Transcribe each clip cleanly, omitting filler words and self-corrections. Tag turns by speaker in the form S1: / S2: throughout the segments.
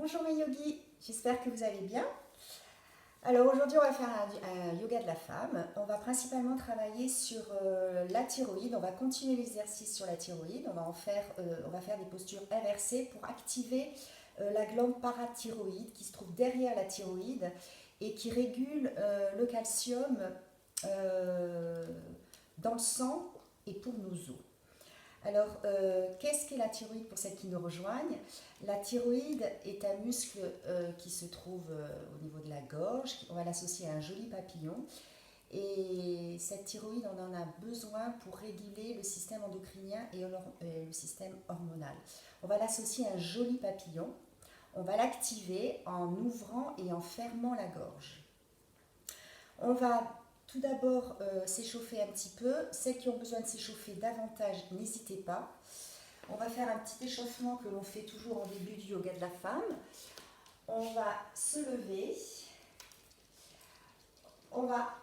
S1: Bonjour mes yogis, j'espère que vous allez bien. Alors aujourd'hui on va faire un yoga de la femme. On va principalement travailler sur la thyroïde. On va continuer l'exercice sur la thyroïde. On va faire des postures inversées pour activer la glande parathyroïde qui se trouve derrière la thyroïde et qui régule le calcium euh, dans le sang et pour nos os. Alors, qu'est-ce qu'est la thyroïde pour celles qui nous rejoignent? La thyroïde est un muscle qui se trouve au niveau de la gorge. On va l'associer à un joli papillon. Et cette thyroïde, on en a besoin pour réguler le système endocrinien et le système hormonal. On va l'associer à un joli papillon. On va l'activer en ouvrant et en fermant la gorge. On va tout d'abord s'échauffer un petit peu. Celles qui ont besoin de s'échauffer davantage, n'hésitez pas. On va faire un petit échauffement que l'on fait toujours en début du yoga de la femme. On va se lever. On va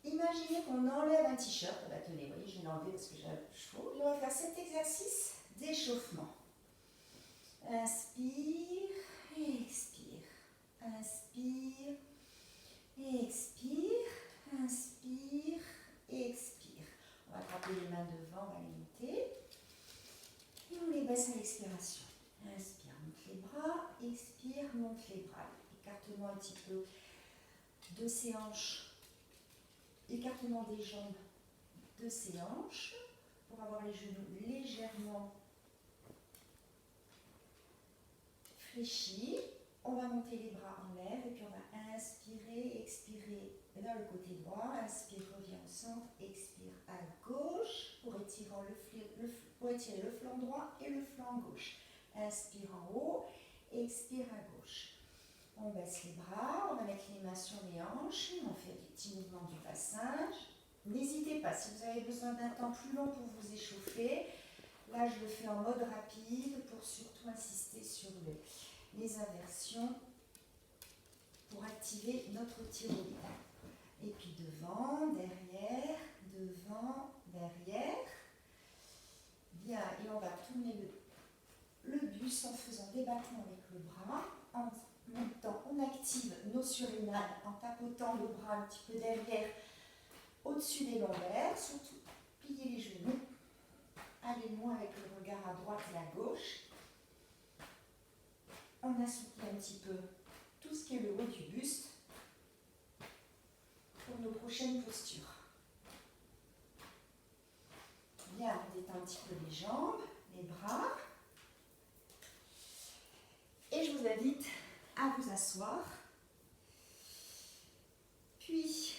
S1: imaginer qu'on enlève un t-shirt. Ah bah, tenez, vous voyez, je vais l'enlever parce que j'ai un peu chaud. Et on va faire cet exercice d'échauffement. Inspire et expire. Inspire et expire. Inspire et expire. On va attraper les mains devant, on va les monter. Et on les baisse à l'expiration. Inspire, monte les bras. Expire, monte les bras. Écartement un petit peu de ses hanches. Écartement des jambes de ses hanches pour avoir les genoux légèrement fléchis. On va monter les bras en l'air et puis on va inspirer, expirer vers le côté droit. Inspire, reviens au centre, expire à gauche pour étirer le flanc droit et le flanc gauche. Inspire en haut, expire à gauche. On baisse les bras, on va mettre les mains sur les hanches, on fait des petits mouvements du passage. N'hésitez pas, si vous avez besoin d'un temps plus long pour vous échauffer, là je le fais en mode rapide pour surtout insister sur les inversions pour activer notre thyroïde. Et puis devant, derrière, Bien, et on va tourner le buste en faisant des battements avec le bras. En même temps, on active nos surrénales en tapotant le bras un petit peu derrière, au-dessus des lombaires. Surtout, pliez les genoux. Allez loin avec le regard à droite et à gauche. On assouplit un petit peu tout ce qui est le haut du buste pour nos prochaines postures. Bien, on détend un petit peu les jambes, les bras. Et je vous invite à vous asseoir, puis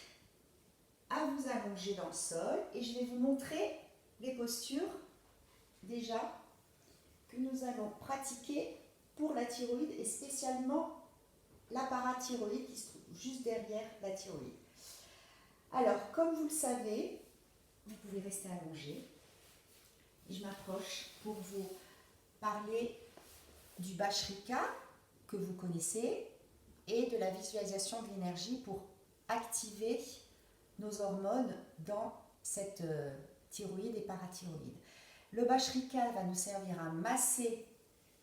S1: à vous allonger dans le sol. Et je vais vous montrer les postures déjà que nous allons pratiquer pour la thyroïde et spécialement la parathyroïde qui se trouve juste derrière la thyroïde. Alors, comme vous le savez, vous pouvez rester allongé. Je m'approche pour vous parler du Bhastrika que vous connaissez et de la visualisation de l'énergie pour activer nos hormones dans cette thyroïde et parathyroïde. Le Bhastrika va nous servir à masser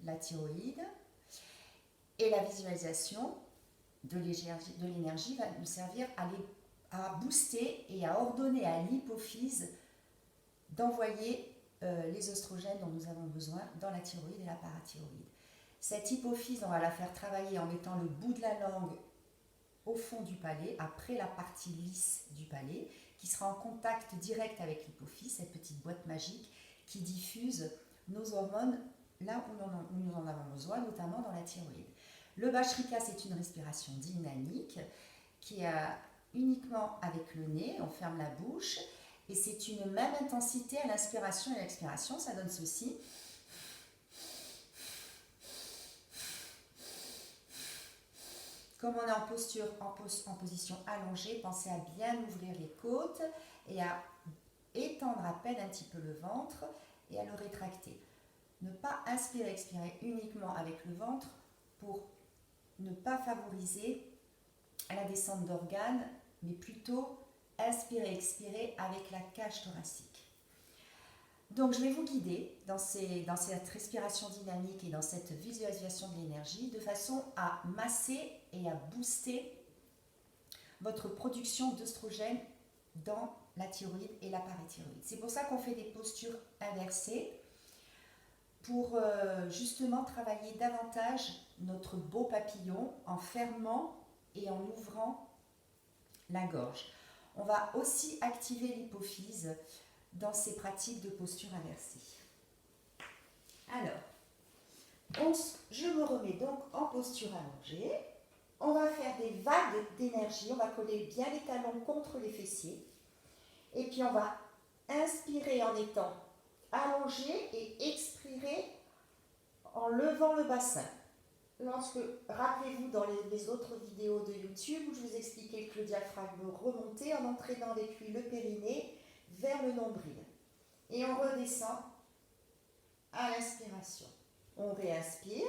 S1: la thyroïde et la visualisation de l'énergie va nous servir à booster et à ordonner à l'hypophyse d'envoyer les oestrogènes dont nous avons besoin dans la thyroïde et la parathyroïde. Cette hypophyse, on va la faire travailler en mettant le bout de la langue au fond du palais, après la partie lisse du palais, qui sera en contact direct avec l'hypophyse, cette petite boîte magique qui diffuse nos hormones là où nous en avons besoin, notamment dans la thyroïde. Le Bhastrika, c'est une respiration dynamique qui est uniquement avec le nez, on ferme la bouche, et c'est une même intensité à l'inspiration et à l'expiration, ça donne ceci. Comme on est en posture, en position allongée, pensez à bien ouvrir les côtes et à étendre à peine un petit peu le ventre et à le rétracter. Ne pas inspirer, expirer uniquement avec le ventre pour ne pas favoriser la descente d'organes, mais plutôt inspirer, expirer avec la cage thoracique. Donc, je vais vous guider dans cette respiration dynamique et dans cette visualisation de l'énergie de façon à masser et à booster votre production d'œstrogène dans la thyroïde et la parathyroïde. C'est pour ça qu'on fait des postures inversées pour justement travailler davantage notre beau papillon en fermant et en ouvrant la gorge. On va aussi activer l'hypophyse dans ces pratiques de posture inversée. Alors, je me remets donc en posture allongée. On va faire des vagues d'énergie. On va coller bien les talons contre les fessiers. Et puis on va inspirer en étant allongé et expirer en levant le bassin. Rappelez-vous dans les autres vidéos de YouTube où je vous expliquais que le diaphragme remontait en entraînant avec lui le périnée vers le nombril. Et on redescend à l'inspiration. On réinspire,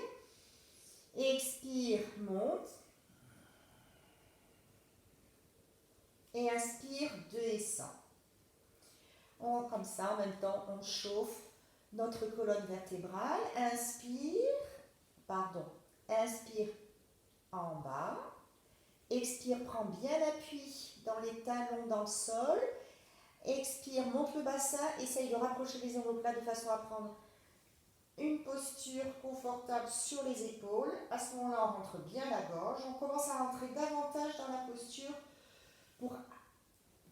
S1: expire, monte, et inspire, descend. Comme ça, en même temps, on chauffe notre colonne vertébrale. Inspire en bas. Expire, prends bien l'appui dans les talons dans le sol. Expire, monte le bassin, essaye de rapprocher les omoplates de façon à prendre une posture confortable sur les épaules. À ce moment-là, on rentre bien la gorge. On commence à rentrer davantage dans la posture pour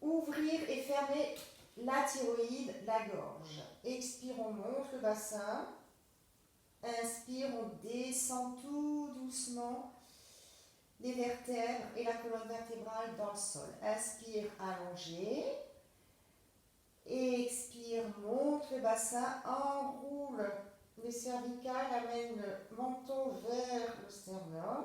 S1: ouvrir et fermer la thyroïde, la gorge. Expire, on monte le bassin. Inspire, on descend tout doucement les vertèbres et la colonne vertébrale dans le sol. Inspire, allongé. Expire, monte le bassin, enroule les cervicales, amène le menton vers le sternum.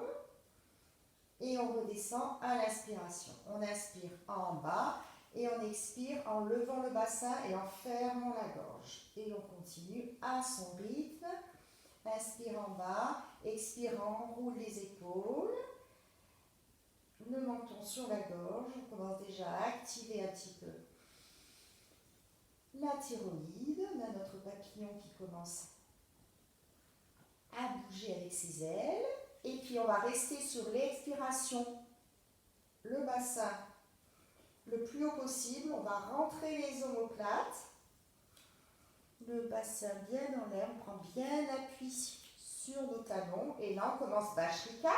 S1: Et on redescend à l'inspiration. On inspire en bas et on expire en levant le bassin et en fermant la gorge. Et on continue à son rythme. Inspire en bas, expire, enroule les épaules. Le menton sur la gorge. On commence déjà à activer un petit peu la thyroïde. On a notre papillon qui commence à bouger avec ses ailes. Et puis on va rester sur l'expiration, le bassin le plus haut possible. On va rentrer les omoplates, le bassin bien dans l'air, on prend bien appui sur nos talons. Et là on commence Bhastrika.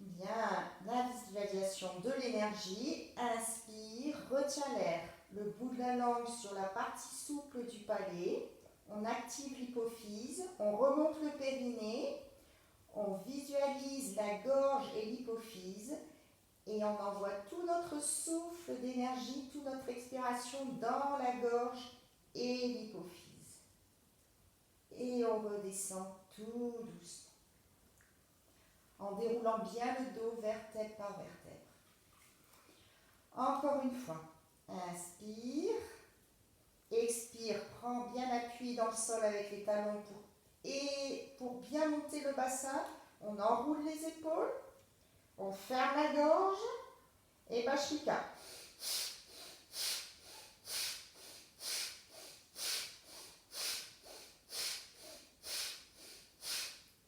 S1: Bien, la visualisation de l'énergie. Inspire, retiens l'air. Le bout de la langue sur la partie souple du palais. On active l'hypophyse. On remonte le périnée. On visualise la gorge et l'hypophyse. Et on envoie tout notre souffle d'énergie, toute notre expiration dans la gorge et l'hypophyse. Et on redescend tout doucement, en déroulant bien le dos, vertèbre par vertèbre. Encore une fois, inspire, expire, prends bien appui dans le sol avec les talons pour bien monter le bassin. On enroule les épaules, on ferme la gorge et Bhastrika.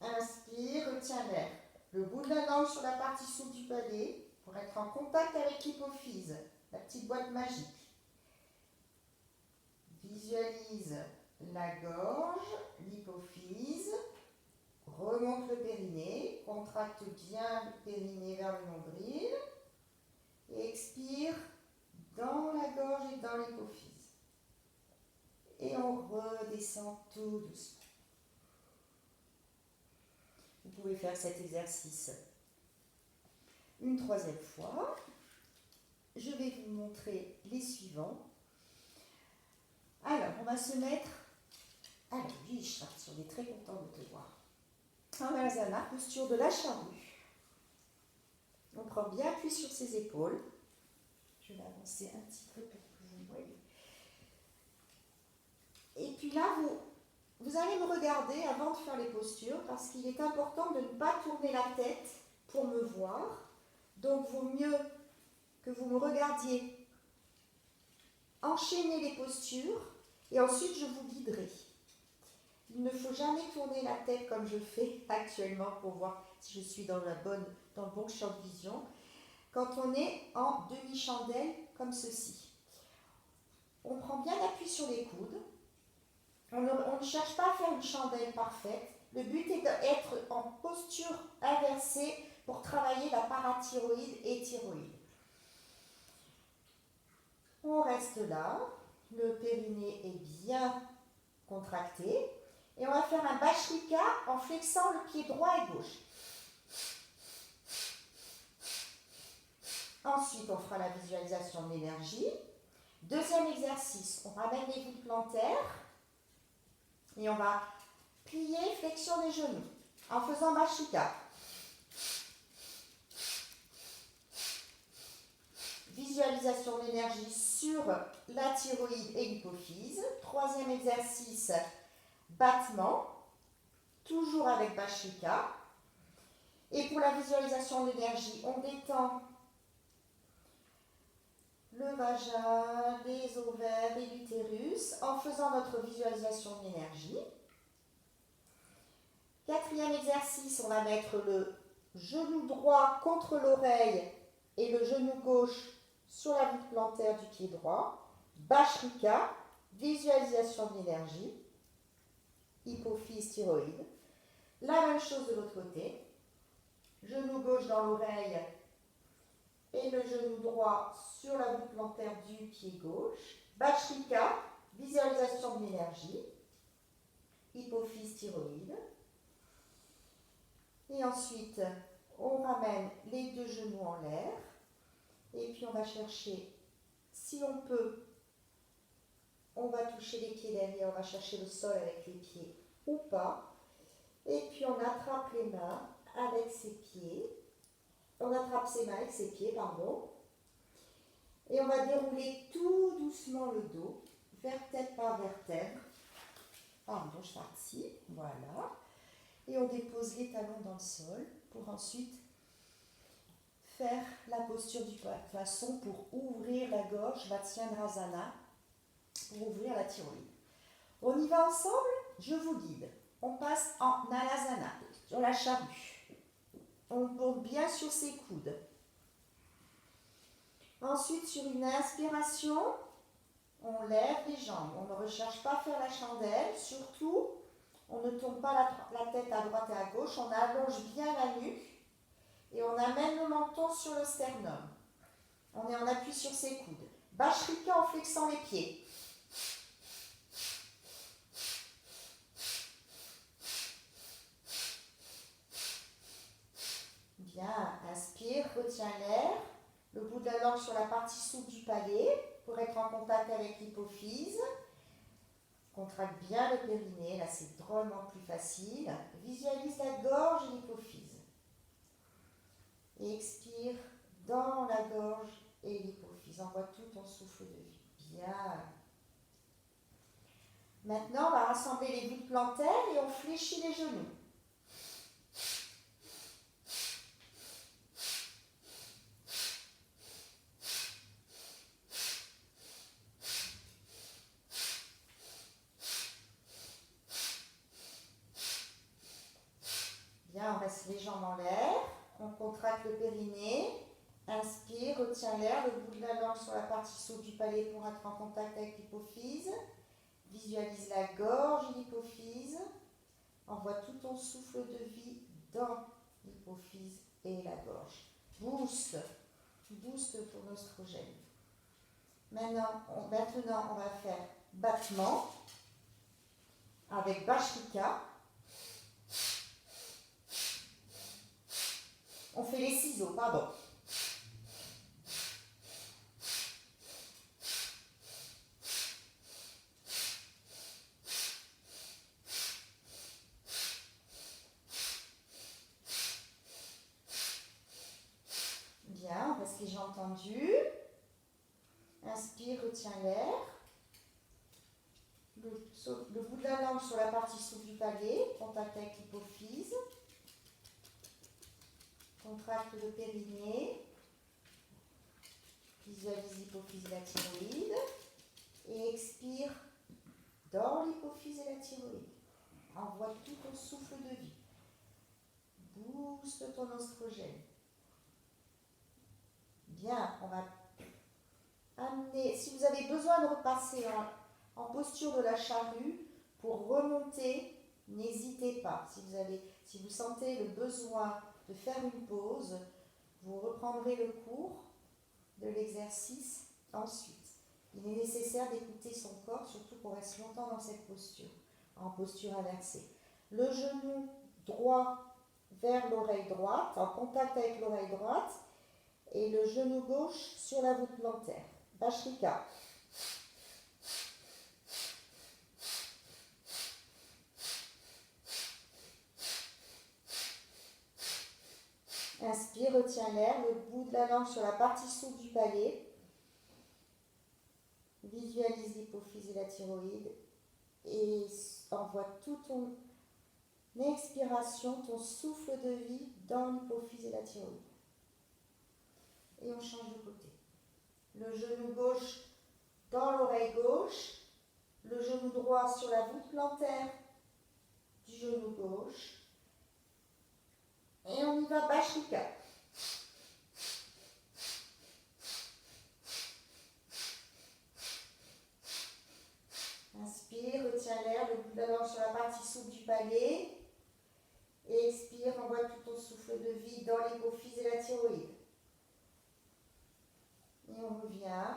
S1: Inspire, retiens l'air. Le bout de la langue sur la partie souple du palais pour être en contact avec l'hypophyse, la petite boîte magique. Visualise la gorge, l'hypophyse, remonte le périnée, contracte bien le périnée vers le nombril et expire dans la gorge et dans l'hypophyse. Et on redescend tout doucement. Vous pouvez faire cet exercice une troisième fois. Je vais vous montrer les suivants. Alors, on va se mettre... Alors, oui, on est très content de te voir. En Asana, posture de la charrue. On prend bien appui sur ses épaules. Je vais avancer un petit peu pour que vous me voyez. Et puis là, vous allez me regarder avant de faire les postures parce qu'il est important de ne pas tourner la tête pour me voir. Donc, il vaut mieux que vous me regardiez enchaîner les postures et ensuite je vous guiderai. Il ne faut jamais tourner la tête comme je fais actuellement pour voir si je suis dans le bon champ de vision. Quand on est en demi-chandelle comme ceci, on prend bien appui sur les coudes. On ne cherche pas à faire une chandelle parfaite. Le but est d'être en posture inversée pour travailler la parathyroïde et thyroïde. On reste là, le périnée est bien contracté et on va faire un Bachrika en flexant le pied droit et gauche. Ensuite, on fera la visualisation de l'énergie. Deuxième exercice, on ramène les voûtes plantaires et on va plier, flexion des genoux en faisant Bachrika. Visualisation d'énergie sur la thyroïde et l'hypophyse. Troisième exercice, battement, toujours avec Bachrika. Et pour la visualisation d'énergie, on détend le vagin, les ovaires et l'utérus en faisant notre visualisation d'énergie. Quatrième exercice, on va mettre le genou droit contre l'oreille et le genou gauche sur la voûte plantaire du pied droit. Bachrika, visualisation de l'énergie, hypophyse, thyroïde. La même chose de l'autre côté. Genou gauche dans l'oreille et le genou droit sur la voûte plantaire du pied gauche. Bachrika, visualisation de l'énergie, hypophyse, thyroïde. Et ensuite, on ramène les deux genoux en l'air. Et puis on va chercher, si on peut, on va toucher les pieds derrière, on va chercher le sol avec les pieds ou pas. Et puis on attrape les mains avec ses pieds. On attrape ses mains avec ses pieds, pardon. Et on va dérouler tout doucement le dos, vertèbre par vertèbre. Pardon, je participe, voilà. Et on dépose les talons dans le sol pour ensuite faire la posture du poisson pour ouvrir la gorge, Vatsyasana, pour ouvrir la thyroïde. On y va ensemble, je vous guide. On passe en Alasana, sur la charrue. On monte bien sur ses coudes. Ensuite, sur une inspiration, on lève les jambes. On ne recherche pas à faire la chandelle, surtout, on ne tourne pas la tête à droite et à gauche, on allonge bien la nuque. Et on amène le menton sur le sternum. On est en appui sur ses coudes. Bachrika en flexant les pieds. Bien, inspire, retiens l'air. Le bout de la langue sur la partie souple du palais pour être en contact avec l'hypophyse. Contracte bien le périnée, là c'est drôlement plus facile. Visualise la gorge et l'hypophyse. Et expire dans la gorge et l'hypophyse. Envoie tout ton souffle de vie. Bien. Maintenant, on va rassembler les voûtes plantaires et on fléchit les genoux. Bien, on reste les jambes en l'air. On contracte le périnée. Inspire, retiens l'air, le bout de la langue sur la partie souple du palais pour être en contact avec l'hypophyse. Visualise la gorge et l'hypophyse. Envoie tout ton souffle de vie dans l'hypophyse et la gorge. Boost ton oestrogène. Maintenant, on va faire battement avec Bachrika. On fait les ciseaux, pardon. Bien, on reste les jambes tendues. Inspire, retiens l'air. le bout de la langue sur la partie souple du palais, contact avec l'hypophyse, contracte le périnée, visualise l'hypophyse et la thyroïde, et expire dans l'hypophyse et la thyroïde. Envoie tout ton souffle de vie. Booste ton oestrogène. Bien, on va amener, si vous avez besoin de repasser en posture de la charrue pour remonter, n'hésitez pas. Si vous sentez le besoin de faire une pause, vous reprendrez le cours de l'exercice ensuite. Il est nécessaire d'écouter son corps, surtout qu'on reste longtemps dans cette posture, en posture inversée. Le genou droit vers l'oreille droite, en contact avec l'oreille droite, et le genou gauche sur la voûte plantaire. Bhastrika. Inspire, retiens l'air, le bout de la langue sur la partie souple du palais. Visualise l'hypophyse et la thyroïde et envoie tout ton expiration, ton souffle de vie dans l'hypophyse et la thyroïde. Et on change de côté. Le genou gauche dans l'oreille gauche, le genou droit sur la voûte plantaire du genou gauche. Et on y va, Bhastrika. Inspire, retiens l'air, le bout de la langue sur la partie souple du palais. Et expire, envoie tout ton souffle de vie dans l'hypophyse et la thyroïde. Et on revient,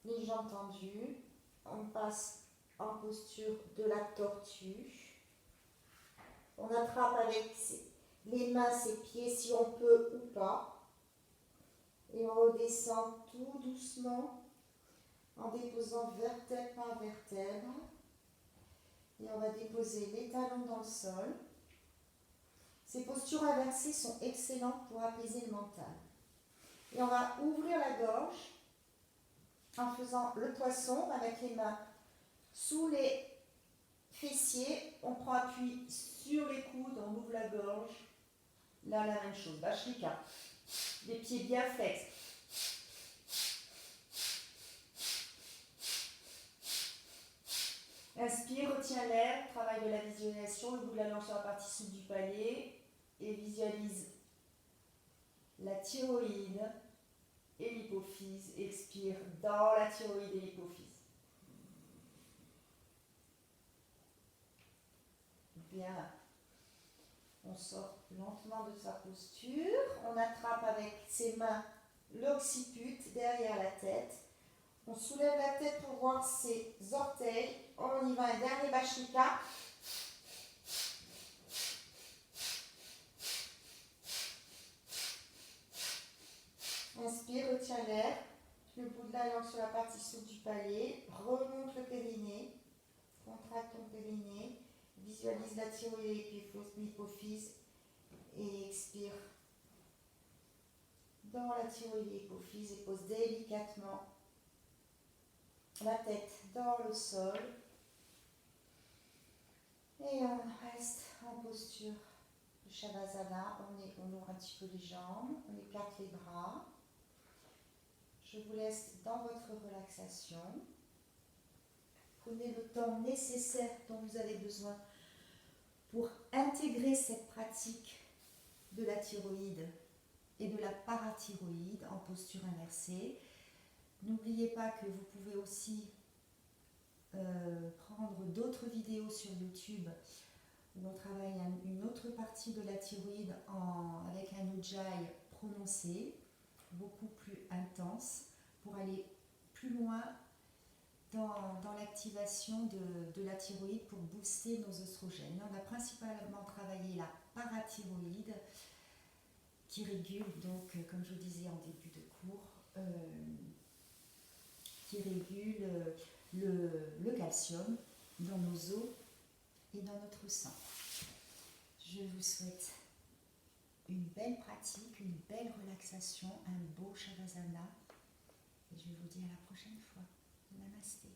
S1: les jambes tendues. On passe en posture de la tortue. On attrape avec les mains ses pieds si on peut ou pas. Et on redescend tout doucement en déposant vertèbre par vertèbre. Et on va déposer les talons dans le sol. Ces postures inversées sont excellentes pour apaiser le mental. Et on va ouvrir la gorge en faisant le poisson. On va mettre les mains sous les fessiers. On prend appui sur les coudes, on ouvre la gorge. Là, la même chose. Bhastrika. Les pieds bien flexes. Inspire, retiens l'air, travail de la visualisation, le bout de la langue sur la partie souple du palais et visualise la thyroïde et l'hypophyse. Expire dans la thyroïde et l'hypophyse. Bien. On sort lentement de sa posture. On attrape avec ses mains l'occiput derrière la tête. On soulève la tête pour voir ses orteils. On y va, un dernier Bhastrika. Inspire, retiens l'air. Le bout de la langue sur la partie souple du palais. Remonte le périnée. Contracte ton périnée. Visualise la thyroïde et l'hypophyse. Et expire dans la thyroïde et l'hypophyse. Et pose délicatement la tête dans le sol. Et on reste en posture de Shavasana. On ouvre un petit peu les jambes, on écarte les bras. Je vous laisse dans votre relaxation. Prenez le temps nécessaire dont vous avez besoin pour intégrer cette pratique de la thyroïde et de la parathyroïde en posture inversée. N'oubliez pas que vous pouvez aussi prendre d'autres vidéos sur YouTube où on travaille une autre partie de la thyroïde avec un ujjayi prononcé, beaucoup plus intense, pour aller plus loin dans l'activation de la thyroïde pour booster nos oestrogènes. On a principalement travaillé la parathyroïde qui régule, donc, comme je vous disais en début de cours, qui régule le calcium dans nos os et dans notre sang. Je vous souhaite une belle pratique, une belle relaxation, un beau Shavasana et je vous dis à la prochaine fois. Namasté.